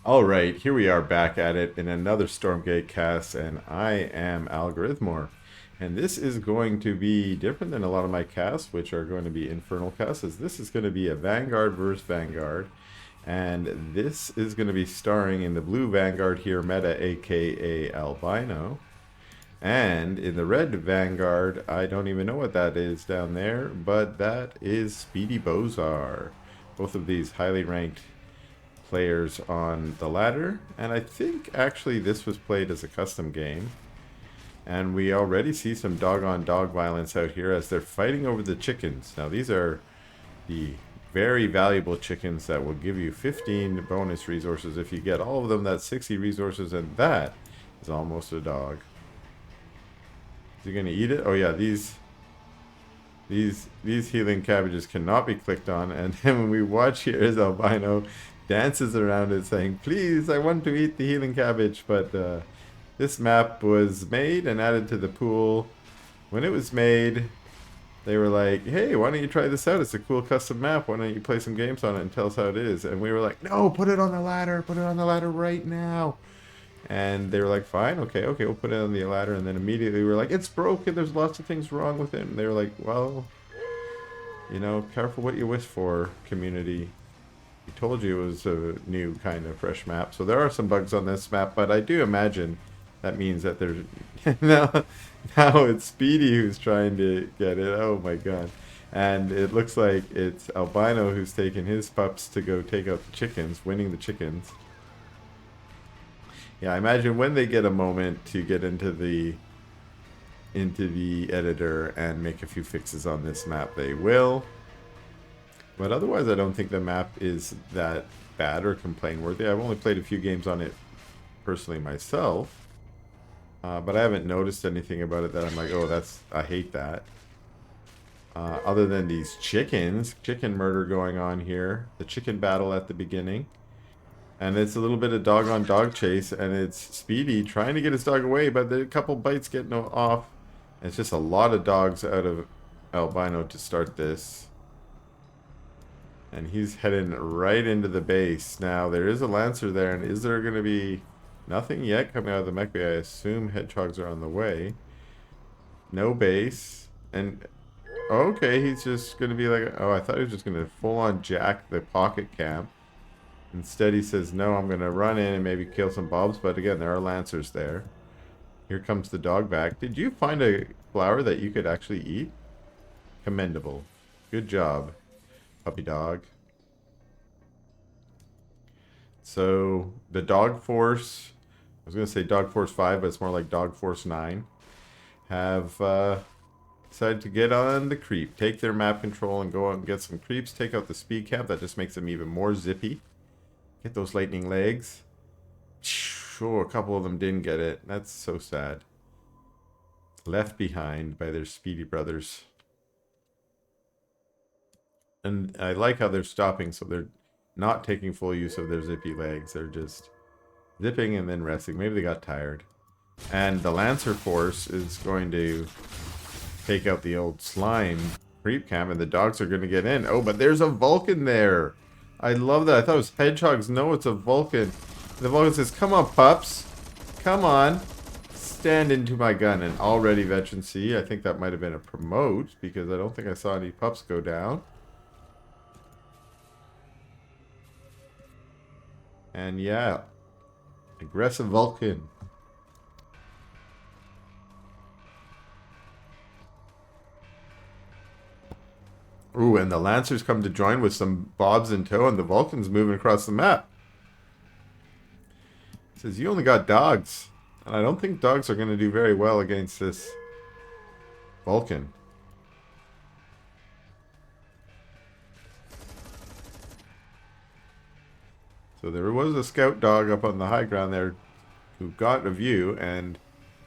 Alright, here we are back at it in another Stormgate cast, and I am Algorithmore. And this is going to be different than a lot of my casts, which are going to be Infernal casts, as this is going to be a Vanguard versus Vanguard. And this is going to be starring in the blue Vanguard here, Meta, aka Albino. And in the red Vanguard, I don't even know what that is down there, but that is SpeedyBozar. Both of these highly ranked players on the ladder, and I think actually this was played as a custom game, and we already see some dog on dog violence out here as they're fighting over the chickens. Now these are the very valuable chickens that will give you 15 bonus resources if you get all of them. That's 60 resources, and that is almost a dog. Is he gonna eat it? Oh yeah, these healing cabbages cannot be clicked on, and then when we watch here as Albino dances around it saying, please, I want to eat the healing cabbage. But this map was made and added to the pool. When it was made, they were like, hey, why don't you try this out? It's a cool custom map. Why don't you play some games on it and tell us how it is? And we were like, no, put it on the ladder. Put it on the ladder right now. And they were like, fine, okay, we'll put it on the ladder. And then immediately we were like, it's broken. There's lots of things wrong with it. And they were like, well, you know, careful what you wish for, community. We told you it was a new kind of fresh map. So there are some bugs on this map, but I do imagine that means that there's... now it's Speedy who's trying to get it. Oh my god. And it looks like it's Albino who's taking his pups to go take out the chickens, winning the chickens. Yeah, I imagine when they get a moment to get into the editor and make a few fixes on this map, they will. But otherwise, I don't think the map is that bad or complaint worthy. I've only played a few games on it personally myself, but I haven't noticed anything about it that I'm like, oh, I hate that. Other than these chicken murder going on here, the chicken battle at the beginning. And it's a little bit of dog on dog chase, and it's Speedy trying to get his dog away, but a couple bites getting off. It's just a lot of dogs out of Albino to start this. And he's heading right into the base. Now, there is a Lancer there, and is there going to be nothing yet coming out of the mech bay? I assume hedgehogs are on the way. No base. And, okay, he's just going to be like, oh, I thought he was just going to full-on jack the pocket camp. Instead, he says, no, I'm going to run in and maybe kill some bobs. But again, there are Lancers there. Here comes the dog back. Did you find a flower that you could actually eat? Commendable. Good job, puppy dog. So the dog force, I was going to say dog force 5, but it's more like dog force 9, have decided to get on the creep, take their map control and go out and get some creeps, take out the speed cap. That just makes them even more zippy. Get those lightning legs. Oh, a couple of them didn't get it. That's so sad. Left behind by their speedy brothers. And I like how they're stopping, so they're not taking full use of their zippy legs. They're just zipping and then resting. Maybe they got tired. And the Lancer force is going to take out the old slime creep camp, and the dogs are going to get in. Oh, but there's a Vulcan there. I love that. I thought it was hedgehogs. No, it's a Vulcan. The Vulcan says, come on, pups. Come on. Stand into my gun. And already Veteran C. I think that might have been a promote, because I don't think I saw any pups go down. And yeah, aggressive Vulcan. Ooh, and the Lancers come to join with some bobs in tow, and the Vulcan's moving across the map. It says, you only got dogs. And I don't think dogs are going to do very well against this Vulcan. So there was a scout dog up on the high ground there who got a view, and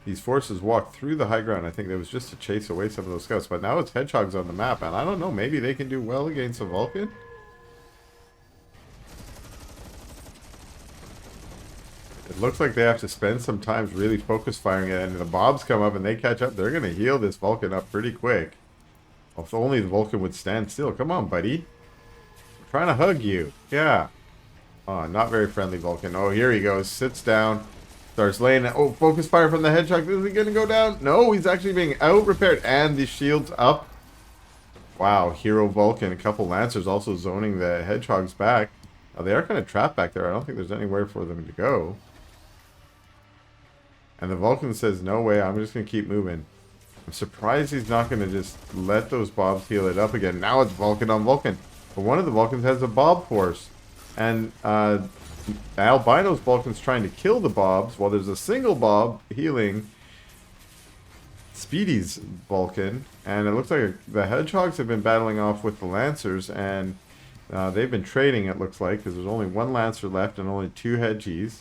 these forces walked through the high ground. I think that was just to chase away some of those scouts. But now it's hedgehogs on the map, and I don't know, maybe they can do well against a Vulcan? It looks like they have to spend some time really focus firing it, and the mobs come up and they catch up. They're going to heal this Vulcan up pretty quick. If only the Vulcan would stand still. Come on, buddy. I'm trying to hug you. Yeah. Not very friendly Vulcan. Oh, here he goes. Sits down. Starts laying it. Oh, focus fire from the Hedgehog. Is he going to go down? No, he's actually being out-repaired. And the shield's up. Wow, Hero Vulcan. A couple Lancers also zoning the Hedgehogs back. They are kind of trapped back there. I don't think there's anywhere for them to go. And the Vulcan says, no way, I'm just going to keep moving. I'm surprised he's not going to just let those Bobs heal it up again. Now it's Vulcan on Vulcan. But one of the Vulcans has a Bob Force. And albino's Vulcan's trying to kill the Bobs while there's a single Bob healing Speedy's Vulcan. And it looks like the Hedgehogs have been battling off with the Lancers. And they've been trading, it looks like, because there's only one Lancer left and only two Hedgies.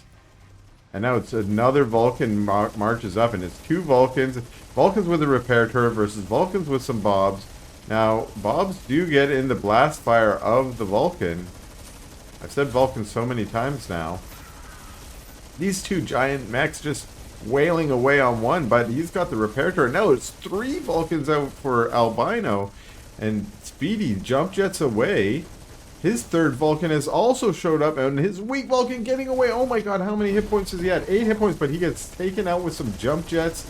And now it's another Vulcan marches up, and it's two Vulcans. Vulcans with a repair turret versus Vulcans with some Bobs. Now, Bobs do get in the blast fire of the Vulcan. I've said Vulcan so many times now. These two giant mechs just wailing away on one, but he's got the repair turret. Now it's three Vulcans out for albino, and Speedy jump jets away. His third Vulcan has also showed up, and his weak Vulcan getting away. Oh my god, how many hit points does he have? 8 hit points, but he gets taken out with some jump jets.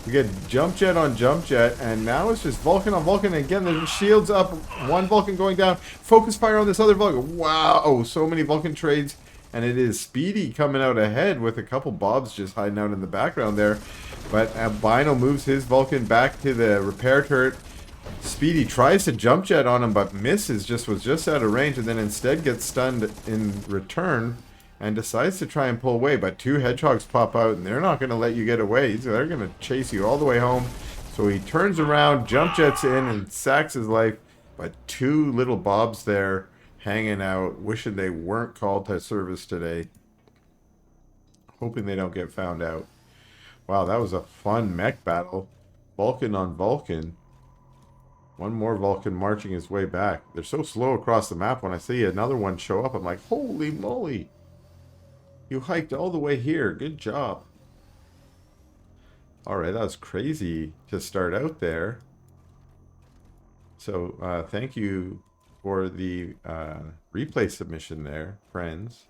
We get jump jet on jump jet, and now it's just Vulcan on Vulcan. And again, the shield's up. One Vulcan going down. Focus fire on this other Vulcan. Wow, so many Vulcan trades. And it is Speedy coming out ahead with a couple Bobs just hiding out in the background there. But albino moves his Vulcan back to the repair turret. Speedy tries to jump jet on him, but misses, was just out of range, and then instead gets stunned in return and decides to try and pull away. But two Hedgehogs pop out, and they're not going to let you get away. They're going to chase you all the way home. So he turns around, jump jets in, and sacks his life. But two little Bobs there hanging out, wishing they weren't called to service today. Hoping they don't get found out. Wow, that was a fun mech battle. Vulcan on Vulcan. One more Vulcan marching his way back. They're so slow across the map. When I see another one show up, I'm like, holy moly. You hiked all the way here. Good job. Alright, that was crazy to start out there. So, thank you for the replay submission there, friends.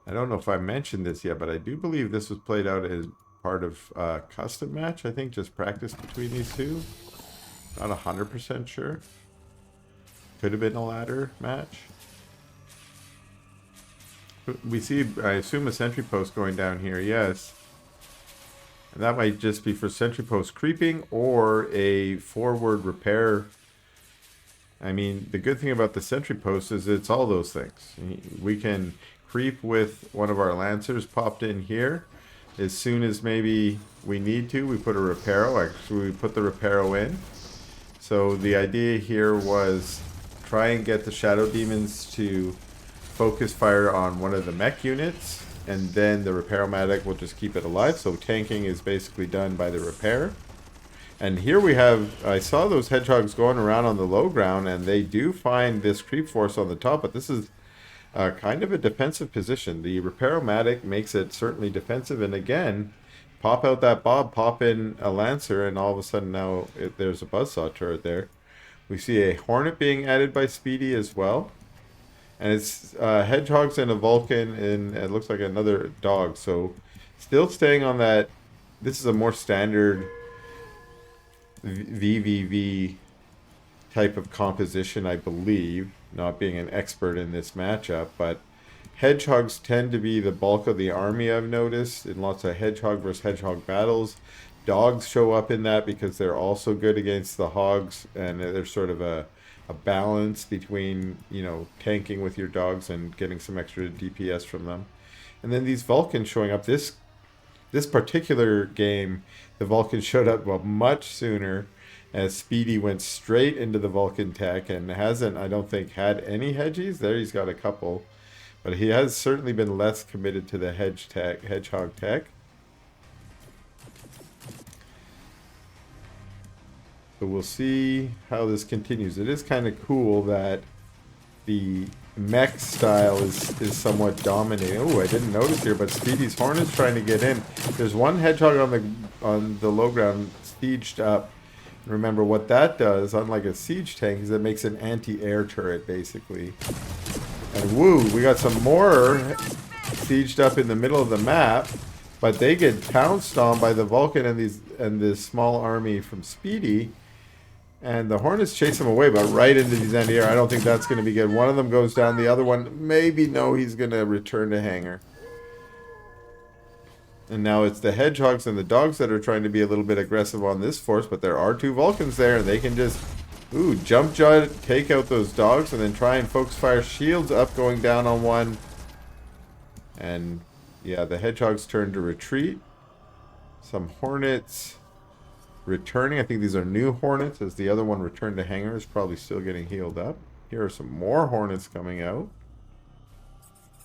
I don't know if I mentioned this yet, but I do believe this was played out as part of a custom match. I think just practice between these two. Not 100% sure. Could have been a ladder match. We see, I assume, a sentry post going down here. Yes. And that might just be for sentry post creeping or a forward repair. I mean, the good thing about the sentry post is it's all those things. We can creep with one of our Lancers popped in here. As soon as maybe we need to, we put a Reparo. Actually, we put the Reparo in. So the idea here was try and get the Shadow Demons to focus fire on one of the mech units, and then the Reparo-matic will just keep it alive. So tanking is basically done by the repair. And here we have, I saw those Hedgehogs going around on the low ground, and they do find this creep force on the top, but this is kind of a defensive position. The Reparo-matic makes it certainly defensive, and again, pop out that Bob, pop in a Lancer, and all of a sudden now there's a Buzzsaw turret there. We see a Hornet being added by Speedy as well. And it's Hedgehogs and a Vulcan, and it looks like another dog. So still staying on that. This is a more standard VVV type of composition, I believe. Not being an expert in this matchup, but Hedgehogs tend to be the bulk of the army, I've noticed, in lots of Hedgehog versus Hedgehog battles. Dogs show up in that because they're also good against the Hogs, and they're sort of a balance between, you know, tanking with your dogs and getting some extra DPS from them. And then these Vulcans showing up. This particular game, the Vulcan showed up much sooner, as Speedy went straight into the Vulcan tech and hasn't, I don't think, had any Hedgies. There he's got a couple. But he has certainly been less committed to the Hedgehog tech. So we'll see how this continues. It is kind of cool that the mech style is somewhat dominating. Oh, I didn't notice here, but Speedy's Hornet's trying to get in. There's one Hedgehog on the low ground, sieged up. Remember what that does, unlike a siege tank, is it makes an anti-air turret, basically. And woo, we got some more sieged up in the middle of the map, but they get pounced on by the Vulcan and this small army from Speedy. And the Hornets chase them away, but right into these anti-air. I don't think that's going to be good. One of them goes down, the other one, maybe no, he's going to return to hangar. And now it's the Hedgehogs and the Dogs that are trying to be a little bit aggressive on this force, but there are 2 Vulcans there, and they can just, jump jet, take out those Dogs, and then try and focus fire. Shields up, going down on one. And, yeah, the Hedgehogs turn to retreat. Some Hornets returning. I think these are new Hornets, as the other one returned to hangar, is probably still getting healed up. Here are some more Hornets coming out.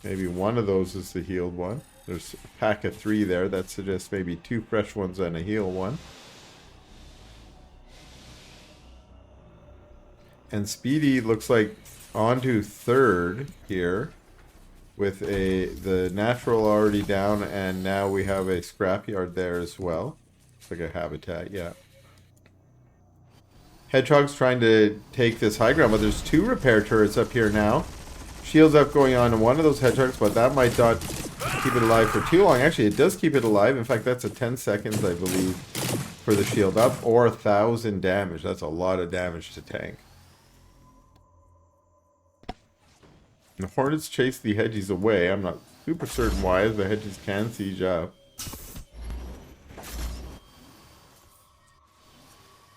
Maybe one of those is the healed one. There's a pack of 3 there. That suggests maybe 2 fresh ones and a heal one. And Speedy looks like onto 3rd here, with the natural already down, and now we have a scrapyard there as well. It's like a habitat, yeah. Hedgehog's trying to take this high ground, but there's 2 repair turrets up here now. Shields up going on one of those Hedgehogs, but that might not keep it alive for too long. Actually, it does keep it alive. In fact, that's a 10 seconds, I believe, for the shield up, or 1,000 damage. That's a lot of damage to tank. The Hornets chase the Hedgies away. I'm not super certain why, as the Hedgies can siege up.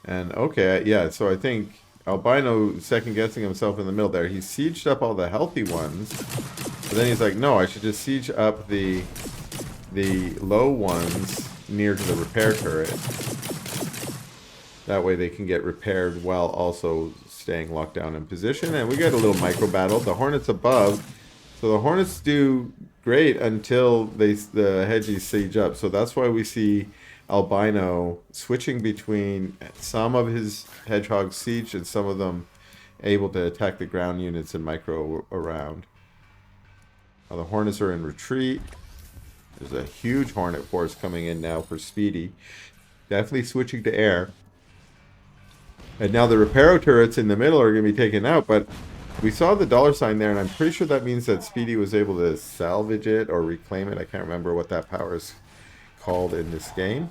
And okay, yeah, so I think Albino second guessing himself in the middle there. He sieged up all the healthy ones, but then he's like, no, I should just siege up the low ones near to the repair turret. That way they can get repaired while also staying locked down in position. And we get a little micro battle. The Hornets above. So the Hornets do great until the Hedgies siege up. So that's why we see Albino switching between some of his Hedgehogs siege and some of them able to attack the ground units and micro around. Now the Hornets are in retreat. There's a huge Hornet force coming in now for Speedy. Definitely switching to air. And now the Reparo turrets in the middle are going to be taken out, but we saw the $sign there, and I'm pretty sure that means that Speedy was able to salvage it or reclaim it. I can't remember what that power is called in this game.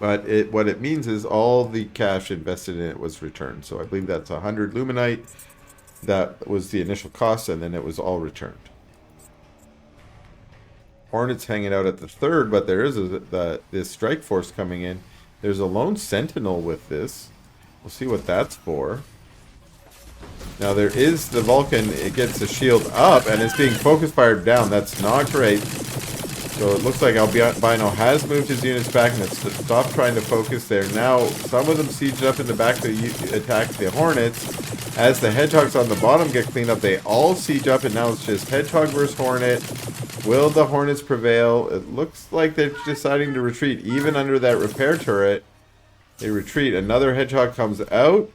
But what it means is all the cash invested in it was returned. So I believe that's 100 Luminite. That was the initial cost, and then it was all returned. Hornets hanging out at the 3rd, but there is this strike force coming in. There's a lone sentinel with this. We'll see what that's for. Now there is the Vulcan. It gets the shield up, and it's being focus fired down. That's not great. So it looks like Albino has moved his units back and it's stopped trying to focus there. Now some of them sieged up in the back to attack the Hornets. As the Hedgehogs on the bottom get cleaned up, they all siege up, and now it's just Hedgehog versus Hornet. Will the Hornets prevail? It looks like they're deciding to retreat. Even under that repair turret, they retreat. Another Hedgehog comes out.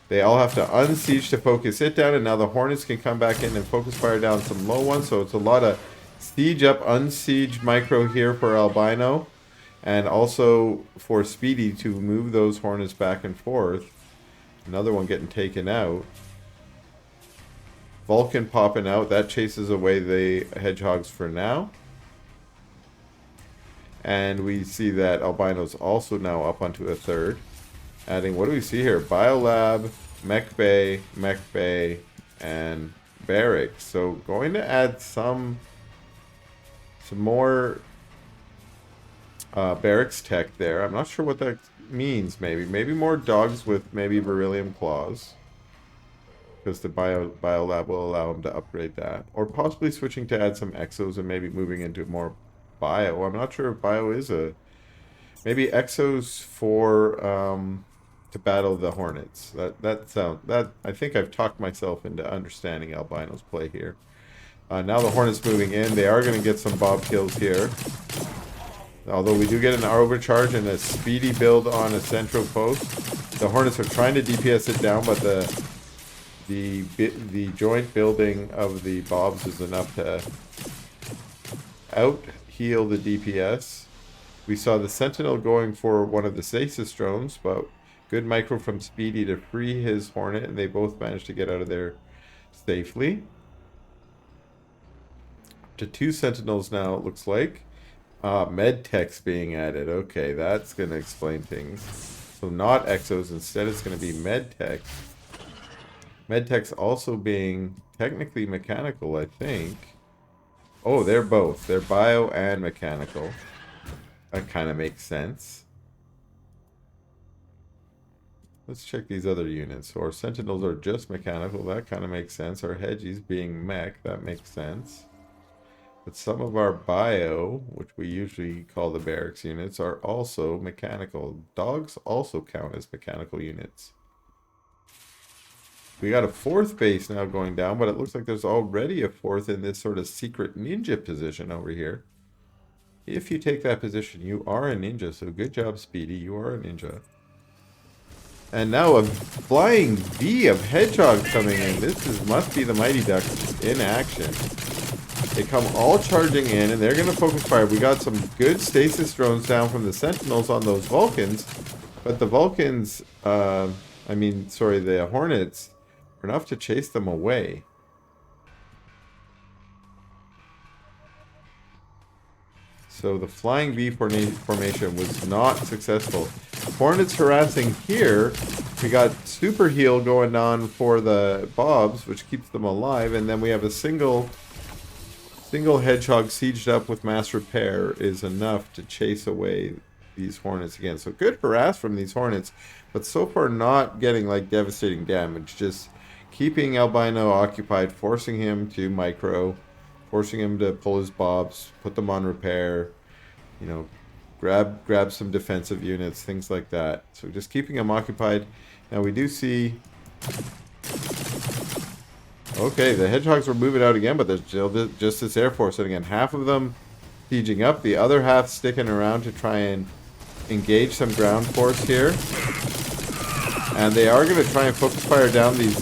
They all have to unsiege to focus it down, and now the Hornets can come back in and focus fire down some low ones. So it's a lot of siege up, unsiege micro here for Albino, and also for Speedy to move those Hornets back and forth. Another one getting taken out. Vulcan popping out. That chases away the Hedgehogs for now. And we see that Albino's also now up onto a 3rd. Adding, what do we see here? Biolab, Mech Bay, and Barracks. So going to add some more Barracks tech there. I'm not sure what that means. Maybe more dogs with maybe beryllium claws, because the biolab will allow them to upgrade that, or possibly switching to add some exos and maybe moving into more bio. I'm not sure if bio is maybe exos for to battle the Hornets. That I think I've talked myself into understanding Albino's play here. Now the Hornets moving in. They are going to get some Bob kills here. Although we do get an overcharge and a Speedy build on a central post. The Hornets are trying to DPS it down, but the joint building of the Bobs is enough to out heal the DPS. We saw the Sentinel going for one of the stasis drones, but good micro from Speedy to free his Hornet, and they both managed to get out of there safely. To 2 Sentinels now, it looks like. Medtech's being added. Okay, that's going to explain things. So not Exos, instead it's going to be Medtech. Medtech's also being technically mechanical, I think. Oh, they're both. They're bio and mechanical. That kind of makes sense. Let's check these other units. So our Sentinels are just mechanical. That kind of makes sense. Our Hedgies being mech. That makes sense. But some of our bio, which we usually call the barracks units, are also mechanical. Dogs also count as mechanical units. We got a 4th base now going down, but it looks like there's already a 4th in this sort of secret ninja position over here. If you take that position, you are a ninja. So good job, Speedy. You are a ninja. And now a flying V of hedgehogs coming in. This must be the Mighty Ducks in action. They come all charging in, and they're going to focus fire. We got some good stasis drones down from the Sentinels on those Vulcans. But the Vulcans, the Hornets, are enough to chase them away. So the flying V formation was not successful. Hornets harassing here. We got super heal going on for the Bobs, which keeps them alive, and then we have a single hedgehog sieged up with mass repair is enough to chase away these Hornets again. So good harass from these Hornets, but so far not getting like devastating damage. Just keeping albino occupied, forcing him to micro. Forcing him to pull his Bobs, put them on repair, you know, grab some defensive units, things like that. So just keeping him occupied. Now we do see... Okay, the hedgehogs were moving out again, but there's still just this Air Force. And again, half of them sieging up, the other half sticking around to try and engage some ground force here. And they are going to try and focus fire down these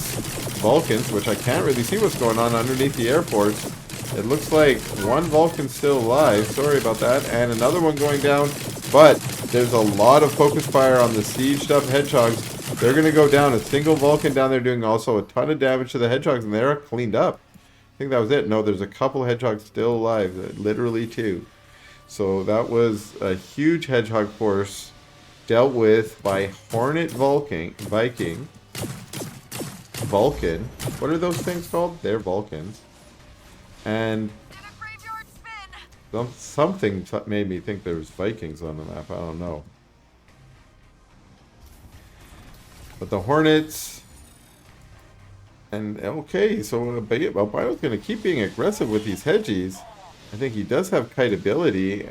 Vulcans, which I can't really see what's going on underneath the Air Force. It looks like one Vulcan's still alive. Sorry about that. And another one going down. But there's a lot of focus fire on the sieged up hedgehogs. They're going to go down. A single Vulcan down there doing also a ton of damage to the hedgehogs. And they're cleaned up. I think that was it. No, there's a couple hedgehogs still alive. Literally 2. So that was a huge hedgehog force dealt with by Hornet Viking. Vulcan. What are those things called? They're Vulcans. And something made me think there was Vikings on the map. I don't know. But the Hornets... And, okay, so Albino's going to keep being aggressive with these Hedgies. I think he does have kite ability,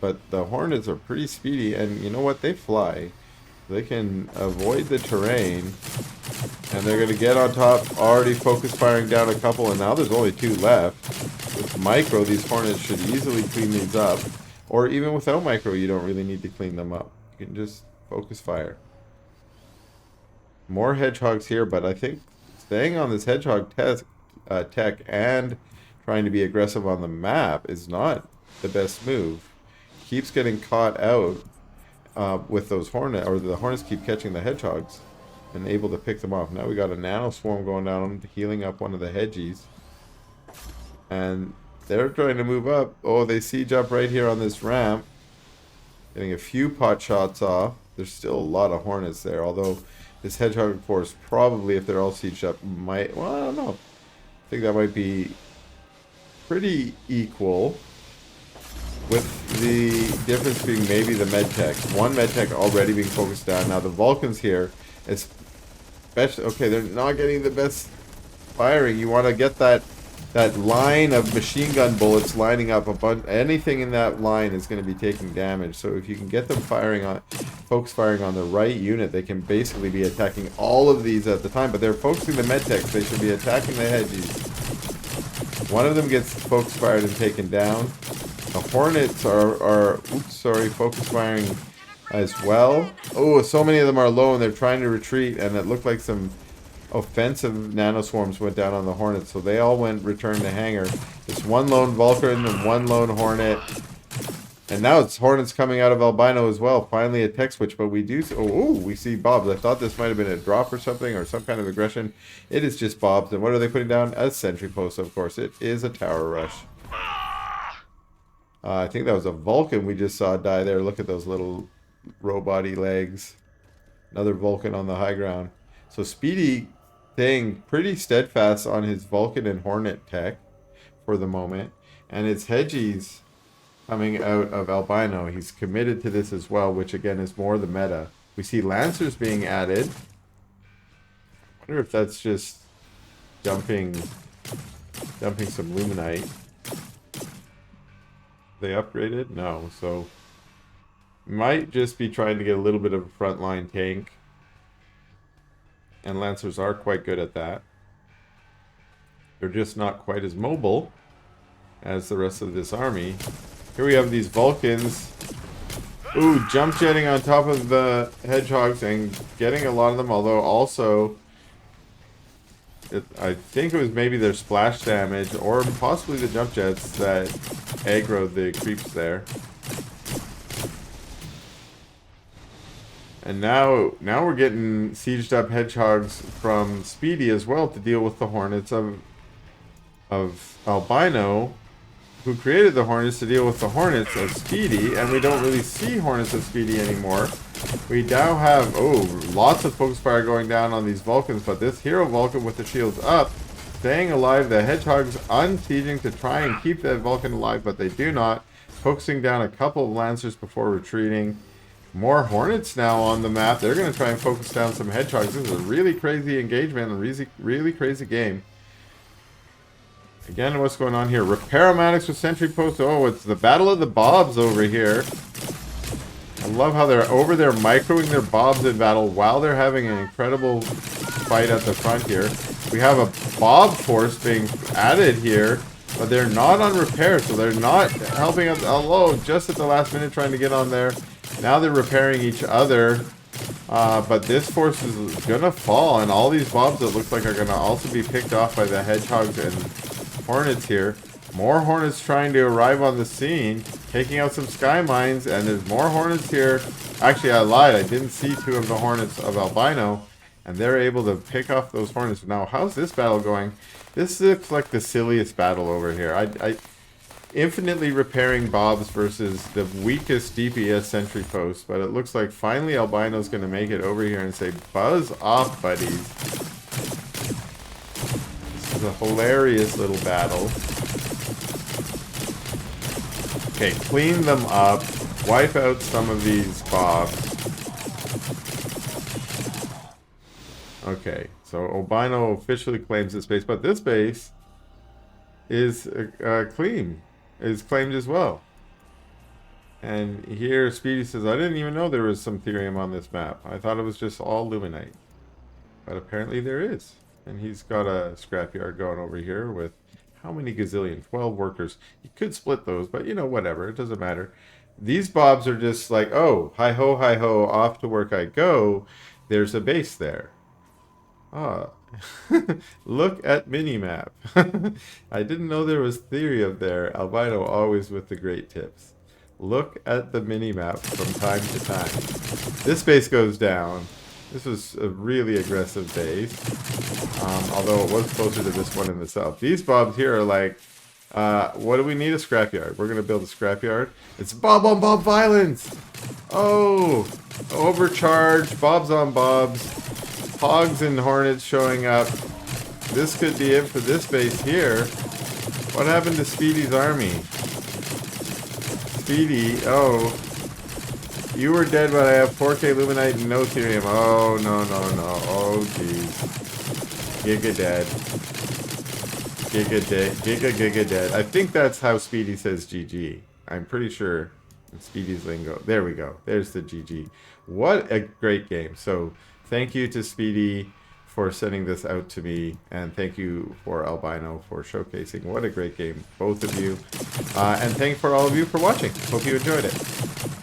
but the Hornets are pretty speedy. And you know what? They fly. They can avoid the terrain. And they're going to get on top, already focus firing down a couple, and now there's only 2 left. With micro, these Hornets should easily clean these up. Or even without micro, you don't really need to clean them up. You can just focus fire. More hedgehogs here, but I think staying on this hedgehog tech and trying to be aggressive on the map is not the best move. Keeps getting caught out with those Hornets, or the Hornets keep catching the hedgehogs and able to pick them off. Now we got a nano swarm going down, healing up one of the Hedgies. And they're trying to move up. Oh, they siege up right here on this ramp. Getting a few pot shots off. There's still a lot of Hornets there, although this hedgehog force probably, if they're all sieged up, might... Well, I don't know. I think that might be pretty equal, with the difference being maybe the medtech. One medtech already being focused down. Now the Vulcans here, especially, okay, they're not getting the best firing. You want to get that line of machine gun bullets lining up a bunch. Anything in that line is going to be taking damage. So if you can get them focus firing on the right unit, they can basically be attacking all of these at the time. But they're focusing the medtechs. They should be attacking the Hedgies. One of them gets focus fired and taken down. The Hornets are focus firing as well. Oh, so many of them are low and they're trying to retreat, and it looked like some offensive nanoswarms went down on the Hornets, so they all returned to hangar. Just one lone Vulcan and one lone Hornet, And now it's Hornets coming out of albino as well. Finally a tech switch, but we do... Oh, we see Bobs. I thought this might have been a drop or something, or some kind of aggression. It is just Bobs. And what are they putting down? A sentry post, of course. It is a tower rush. I think that was a Vulcan we just saw die there. Look at those little robot-y legs. Another Vulcan on the high ground. So Speedy staying pretty steadfast on his Vulcan and Hornet tech for the moment. And it's Hedgies coming out of albino. He's committed to this as well, which again is more the meta. We see Lancers being added. I wonder if that's just dumping some Luminite. They upgraded? No, so might just be trying to get a little bit of a frontline tank. And Lancers are quite good at that. They're just not quite as mobile as the rest of this army. Here we have these Vulcans. Ooh, jump jetting on top of the Hedgehogs and getting a lot of them, although also I think it was maybe their splash damage or possibly the jump jets that aggroed the creeps there. And now we're getting sieged up Hedgehogs from Speedy as well to deal with the Hornets of albino, who created the Hornets to deal with the Hornets of Speedy, and we don't really see Hornets of Speedy anymore. We now have, lots of focus fire going down on these Vulcans, but this hero Vulcan with the shields up, staying alive. The Hedgehogs unsieging to try and keep that Vulcan alive, but they do not. Focusing down a couple of Lancers before retreating. More Hornets now on the map. They're going to try and focus down some Hedgehogs. This is a really crazy engagement, a really crazy game. Again, what's going on here? Repairomatics with sentry post. Oh, it's the battle of the Bobs over here. I love how they're over there microing their Bobs in battle while they're having an incredible fight at the front here. We have a Bob force being added here, but they're not on repair, so they're not helping us. Although, just at the last minute trying to get on there. Now they're repairing each other. But this force is going to fall, and all these Bobs, it looks like, are going to also be picked off by the Hedgehogs and Hornets here. More Hornets trying to arrive on the scene, taking out some sky mines, and there's more Hornets here. Actually, I lied. I didn't see two of the Hornets of albino, and they're able to pick off those Hornets. Now, how's this battle going? This looks like the silliest battle over here. I infinitely repairing Bobs versus the weakest DPS sentry post, but it looks like finally albino's going to make it over here and say, buzz off, buddies. This is a hilarious little battle. Okay, clean them up, wipe out some of these Bobs. Okay, so albino officially claims this base, but this base is is claimed as well. And here Speedy says, I didn't even know there was some Therium on this map. I thought it was just all Luminite. But apparently there is. And he's got a scrapyard going over here with how many gazillion? 12 workers. You could split those, but you know, whatever. It doesn't matter. These Bobs are just like, oh, hi-ho, off to work I go. There's a base there. Ah. Look at minimap. I didn't know there was theory up there. Albino always with the great tips. Look at the minimap from time to time. This base goes down. This was a really aggressive base. Although it was closer to this one in the south. These Bobs here are like, what do we need? A scrapyard. We're going to build a scrapyard. It's Bob on Bob violence. Oh, overcharge. Bobs on Bobs. Hogs and Hornets showing up. This could be it for this base here. What happened to Speedy's army? Speedy, oh. You were dead, but I have 4K Luminite and no Therium. Oh, no. Oh, jeez. Giga dead. Giga dead. I think that's how Speedy says GG. I'm pretty sure. Speedy's lingo. There we go. There's the GG. What a great game. So, thank you to Speedy for sending this out to me, and thank you for albino for showcasing. What a great game, both of you. And thank for all of you for watching. Hope you enjoyed it.